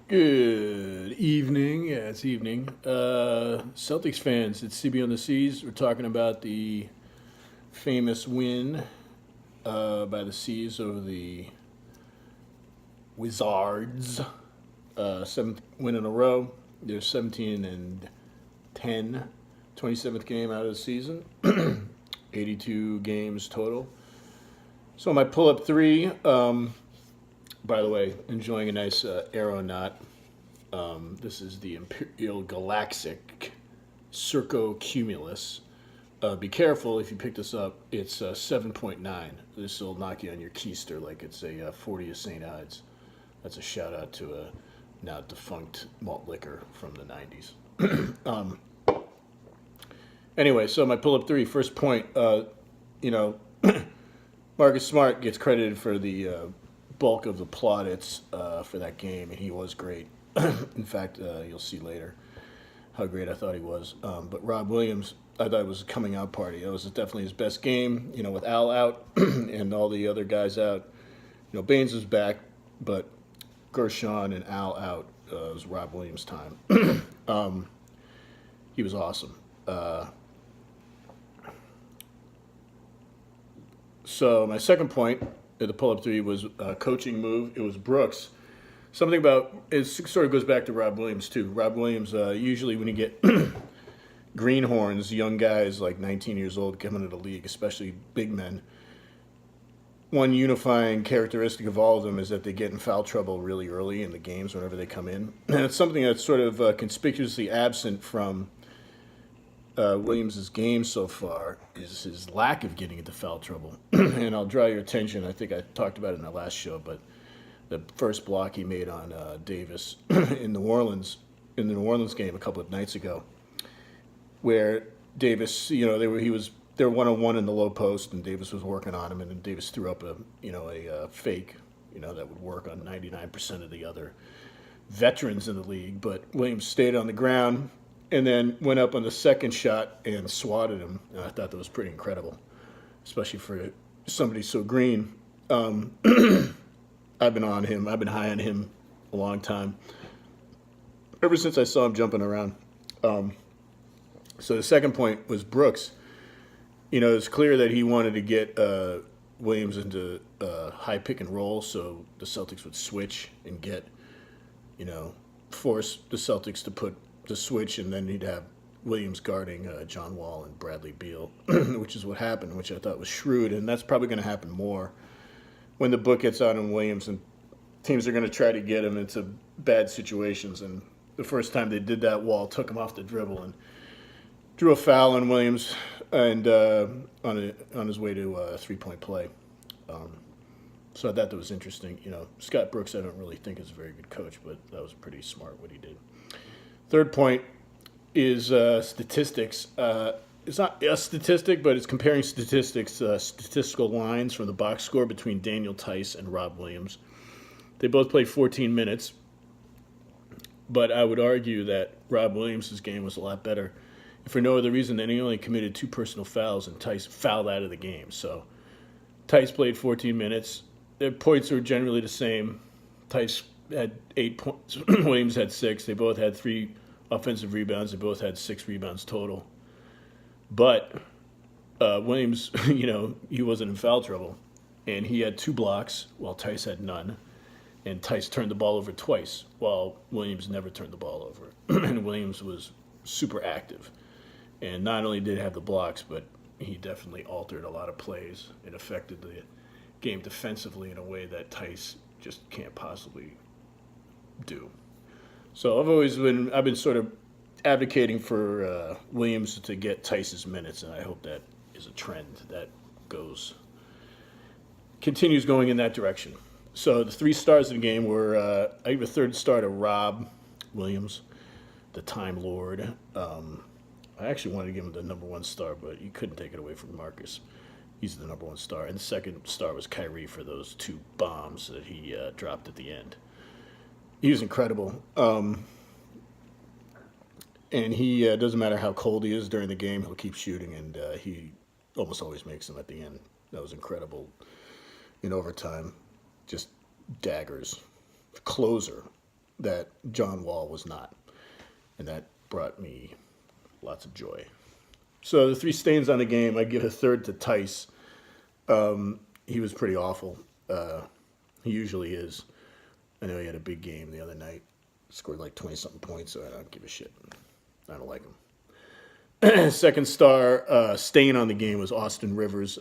Good evening. Yeah, it's evening. Celtics fans, it's CB on the Seas. We're talking about the famous win by the Seas over the Wizards. Seventh win in a row. They're 17 and 10. 27th game out of the season. 82 games total. So my pull-up three, by the way, enjoying a nice aeronaut. This is the Imperial Galactic Circocumulus. Be careful if you pick this up. It's 7.9. This will knock you on your keister like it's a 40 of St. Ides. That's a shout out to a now defunct malt liquor from the 90s. Anyway, so my pull up three, first point, you know, Marcus Smart gets credited for the bulk of the plaudits for that game, and he was great. In fact, you'll see later how great I thought he was. But Rob Williams, I thought it was a coming out party. It was definitely his best game, with Al out and all the other guys out. Baines was back, but Gershon and Al out. It was Rob Williams' time. He was awesome. So my second point at the pull-up three was a coaching move. It was Brooks. Something about it sort of goes back to Rob Williams too. Rob Williams usually when you get greenhorns, young guys like 19 years old coming into the league, especially big men. One unifying characteristic of all of them is that they get in foul trouble really early in the games whenever they come in, and it's something that's sort of conspicuously absent from Williams' game so far is his lack of getting into foul trouble. And I'll draw your attention. I think I talked about it in the last show, but the first block he made on Davis in New Orleans in the New Orleans game a couple of nights ago, where Davis, they were 1-on-1 in the low post, and Davis was working on him, and then Davis threw up a fake, that would work on 99% of the other veterans in the league. But Williams stayed on the ground and then went up on the second shot and swatted him. And I thought that was pretty incredible, especially for somebody so green. I've been on him. I've been high on him a long time, ever since I saw him jumping around. So the second point was Brooks. It's clear that he wanted to get Williams into high pick and roll so the Celtics would switch and get, force the Celtics to put the switch, and then he'd have Williams guarding John Wall and Bradley Beal, which is what happened, which I thought was shrewd, and that's probably going to happen more when the book gets out on Williams, and teams are going to try to get him into bad situations. And the first time they did that, Wall took him off the dribble and drew a foul on Williams and on his way to a three-point play. So I thought that was interesting. Scott Brooks I don't really think is a very good coach, but that was pretty smart what he did. Third point is statistics. It's not a statistic, but it's comparing statistics, statistical lines from the box score between Daniel Theis and Rob Williams. They both played 14 minutes, but I would argue that Rob Williams' game was a lot better, if for no other reason than he only committed 2 personal fouls and Theis fouled out of the game. So Theis played 14 minutes. Their points were generally the same. Theis had 8 points. Williams had 6. They both had 3 offensive rebounds. They both had 6 rebounds total. But Williams, he wasn't in foul trouble. And he had 2 blocks while Theis had none. And Theis turned the ball over twice while Williams never turned the ball over. And Williams was super active. And not only did he have the blocks, but he definitely altered a lot of plays and affected the game defensively in a way that Theis just can't possibly do. So I've been sort of advocating for Williams to get Theis's minutes, and I hope that is a trend that continues going in that direction. So the 3 stars of the game were I give a third star to Rob Williams, the Time Lord. I actually wanted to give him the number 1 star, but you couldn't take it away from Marcus. He's the number 1 star. And the second star was Kyrie for those 2 bombs that he dropped at the end. He was incredible. And he doesn't matter how cold he is during the game, he'll keep shooting, and he almost always makes them at the end. That was incredible. In overtime, just daggers. Closer. that John Wall was not. And that brought me lots of joy. So the 3 stains on the game, I give a third to Theis. He was pretty awful. He usually is. I know he had a big game the other night. Scored like 20-something points, so I don't give a shit. I don't like him. Second star stain on the game was Austin Rivers.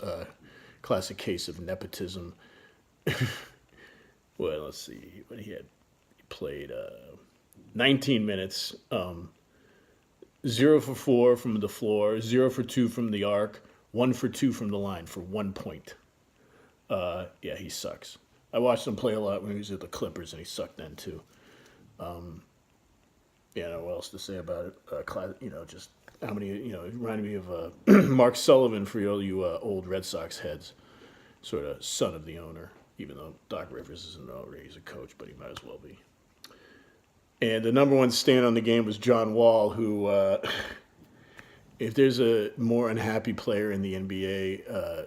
Classic case of nepotism. Well, let's see what he had. He played 19 minutes. 0 for 4 from the floor, 0 for 2 from the arc, 1 for 2 from the line for 1 point. Yeah, he sucks. I watched him play a lot when he was at the Clippers, and he sucked then too. Yeah, I don't know what else to say about it. Just how many, it reminded me of Mark Sullivan for all you old Red Sox heads, sort of son of the owner, even though Doc Rivers isn't an owner, he's a coach, but he might as well be. And the number 1 stand on the game was John Wall, who, if there's a more unhappy player in the NBA,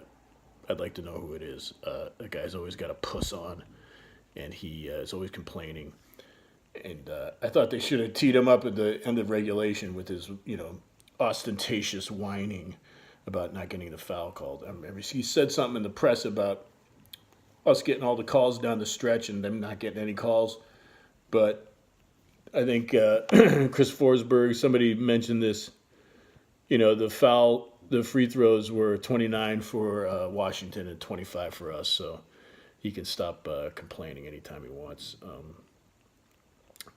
I'd like to know who it is. The guy's always got a puss on, and he is always complaining. And I thought they should have teed him up at the end of regulation with his, ostentatious whining about not getting the foul called. I remember he said something in the press about us getting all the calls down the stretch and them not getting any calls. But I think Chris Forsberg, somebody mentioned this, the free throws were 29 for Washington and 25 for us, so he can stop complaining anytime he wants.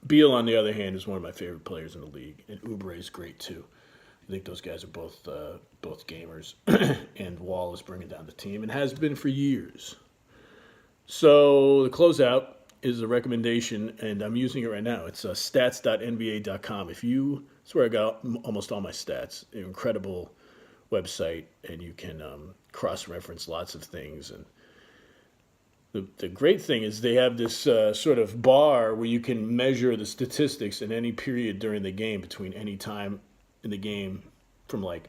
Beal, on the other hand, is one of my favorite players in the league, and Oubre is great too. I think those guys are both gamers, and Wall is bringing down the team and has been for years. So the closeout is a recommendation, and I'm using it right now. It's stats.nba.com. That's where I got almost all my stats. An incredible website, and you can cross-reference lots of things. And the great thing is they have this sort of bar where you can measure the statistics in any period during the game, between any time in the game, from like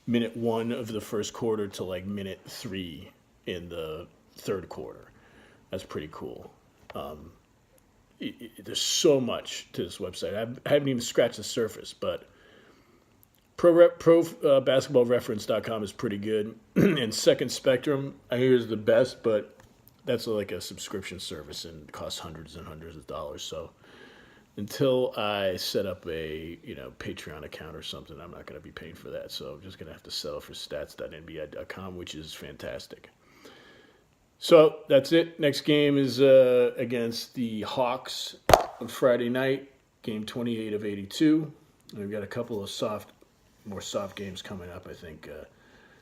minute 1 of the first quarter to like minute 3 in the third quarter. That's pretty cool. There's so much to this website. I haven't even scratched the surface, but basketballreference.com is pretty good. And Second Spectrum, I hear, is the best, but that's like a subscription service and costs hundreds and hundreds of dollars. So until I set up a Patreon account or something, I'm not going to be paying for that. So I'm just going to have to settle for stats.nba.com, which is fantastic. So that's it. Next game is against the Hawks on Friday night, game 28 of 82. We've got a couple of more soft games coming up. I think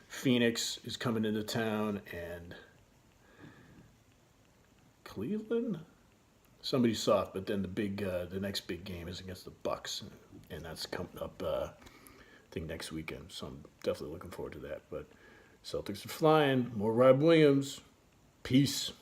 Phoenix is coming into town, and Cleveland. Somebody's soft, but then the next big game is against the Bucks, and that's coming up I think next weekend. So I'm definitely looking forward to that. But Celtics are flying. More Rob Williams. Peace.